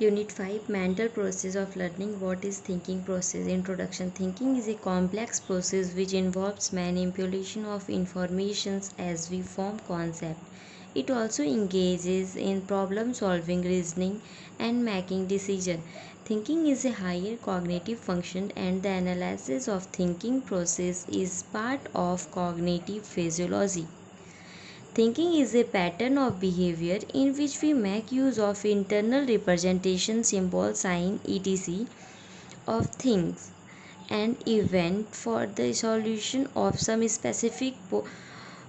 Unit 5, Mental Process of Learning. What is thinking process? Introduction. Thinking is a complex process which involves manipulation of informations as we form concept. It also engages in problem solving, reasoning, and making decision. Thinking is a higher cognitive function, and the analysis of thinking process is part of cognitive physiology. Thinking is a pattern of behavior in which we make use of internal representation, symbol, sign, etc. of things and event for the solution of some specific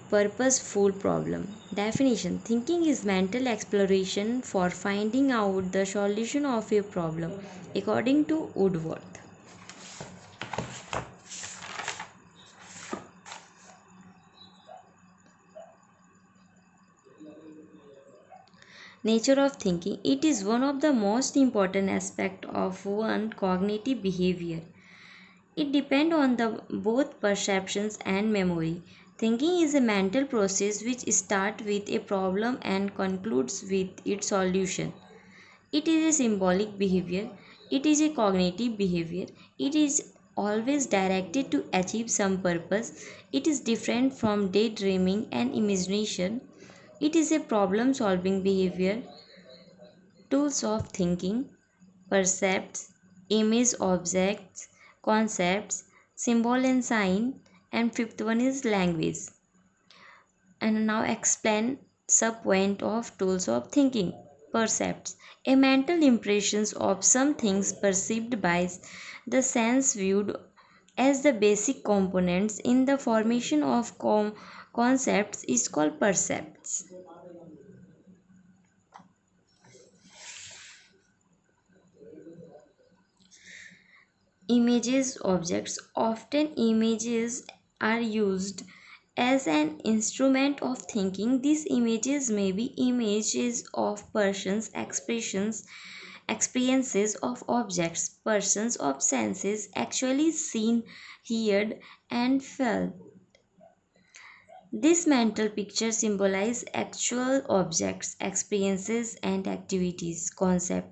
purposeful problem. Definition. Thinking is mental exploration for finding out the solution of a problem according to Woodworth. Nature of thinking. It is one of the most important aspects of one cognitive behavior. It depends on the both perceptions and memory. Thinking is a mental process which starts with a problem and concludes with its solution. It is a symbolic behavior. It is a cognitive behavior. It is always directed to achieve some purpose. It is different from daydreaming and imagination. It is a problem solving behavior. Tools of thinking, percepts, image objects, concepts, symbol and sign, and fifth one is language. And now explain subpoint of tools of thinking. Percepts, a mental impressions of some things perceived by the sense viewed as the basic components in the formation of concepts is called percepts. Images objects. Often images are used as an instrument of thinking. These images may be images of persons, expressions, experiences of objects, persons of senses actually seen, heard, and felt. This mental picture symbolize actual objects, experiences, and activities. Concept.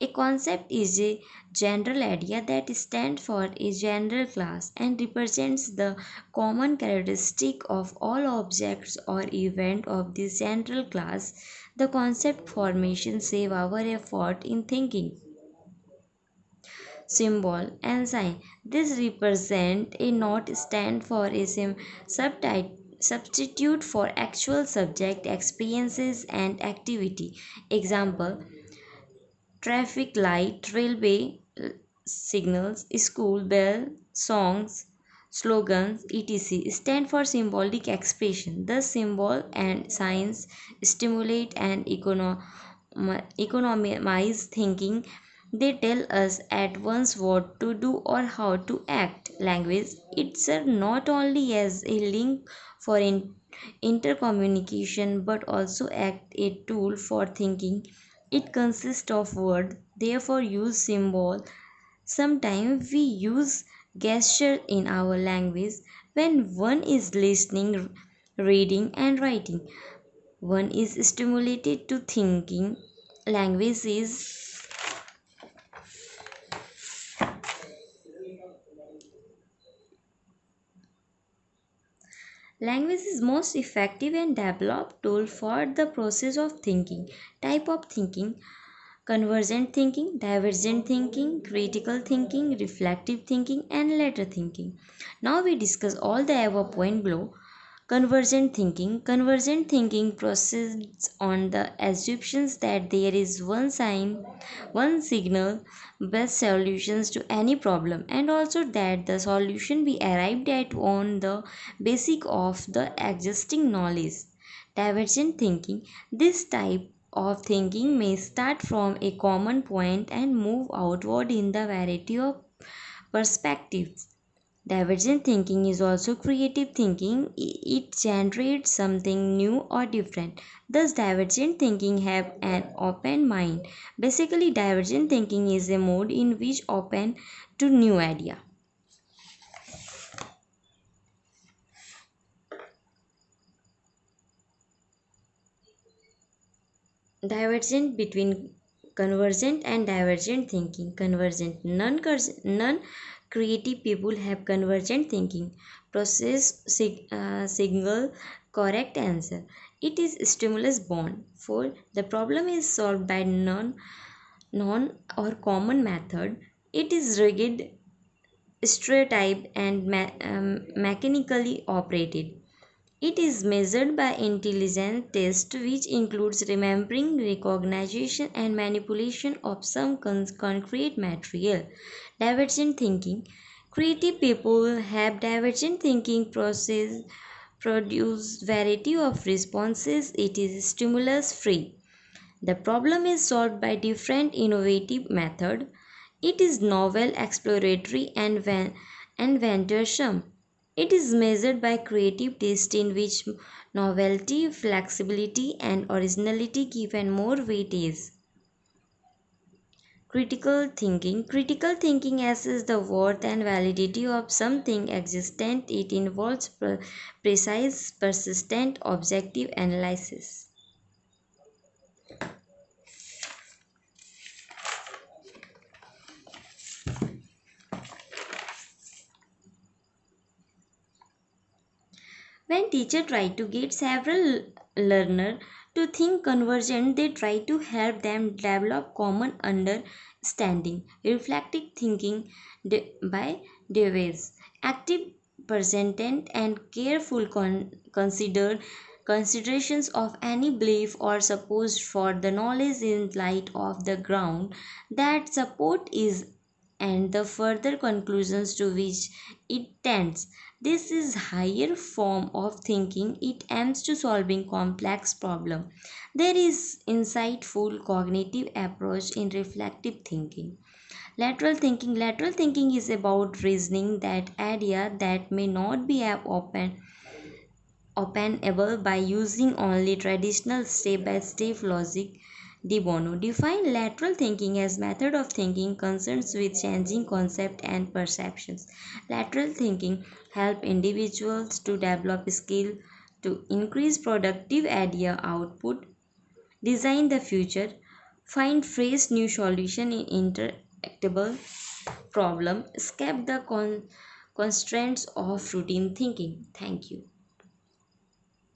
A concept is a general idea that stands for a general class and represents the common characteristic of all objects or events of this general class. The concept formation save our effort in thinking. Symbol and sign. This represent a not stand for a substitute for actual subject experiences and activity. Example: traffic light, railway signals, school bell, songs, slogans, etc. stand for symbolic expression. The symbol and signs stimulate and economize thinking. They tell us at once what to do or how to act. Language. It serves not only as a link for intercommunication but also act a tool for thinking. It consists of words, therefore use symbol. Sometimes we use gesture in our language when one is listening, reading, and writing. One is stimulated to thinking. Language is Language is most effective and developed tool for the process of thinking. Type of thinking: convergent thinking, divergent thinking, critical thinking, reflective thinking, and later thinking. Now we discuss all the above point below. Convergent thinking. Convergent thinking proceeds on the assumptions that there is one sign, one signal, best solutions to any problem, and also that the solution be arrived at on the basis of the existing knowledge. Divergent thinking. This type of thinking may start from a common point and move outward in the variety of perspectives. Divergent thinking is also creative thinking. It generates something new or different. Thus, divergent thinking have an open mind. Basically, divergent thinking is a mode in which open to new idea. Divergent between Convergent and divergent thinking. Convergent. None creative people have convergent thinking. Process single correct answer. It is stimulus bound. 4. The problem is solved by non or common method. It is rigid, stereotyped, and mechanically operated. It is measured by intelligence test which includes remembering, recognition and manipulation of some concrete material. Divergent thinking. Creative people have divergent thinking process produce variety of responses. It is stimulus free. The problem is solved by different innovative method. It is novel, exploratory and venturesome. It is measured by creative taste in which novelty, flexibility and originality given more weightage. Critical thinking. Critical thinking assesses the worth and validity of something existent. It involves precise, persistent, objective analysis. When teacher try to get several learner to think convergent, they try to help them develop common understanding. Reflective thinking by Dewey's active, persistent, and careful considered considerations of any belief or supposed for the knowledge in light of the ground that support is and the further conclusions to which it tends. This is higher form of thinking. It aims to solving complex problem. There is insightful cognitive approach in reflective thinking. Lateral thinking. Lateral thinking is about reasoning that idea that may not be obtainable by using only traditional step-by-step logic. De Bono defined lateral thinking as method of thinking concerned with changing concept and perceptions. Lateral thinking help individuals to develop skill to increase productive idea output, design the future, find fresh new solution in interactable problem, escape the constraints of routine thinking. Thank you.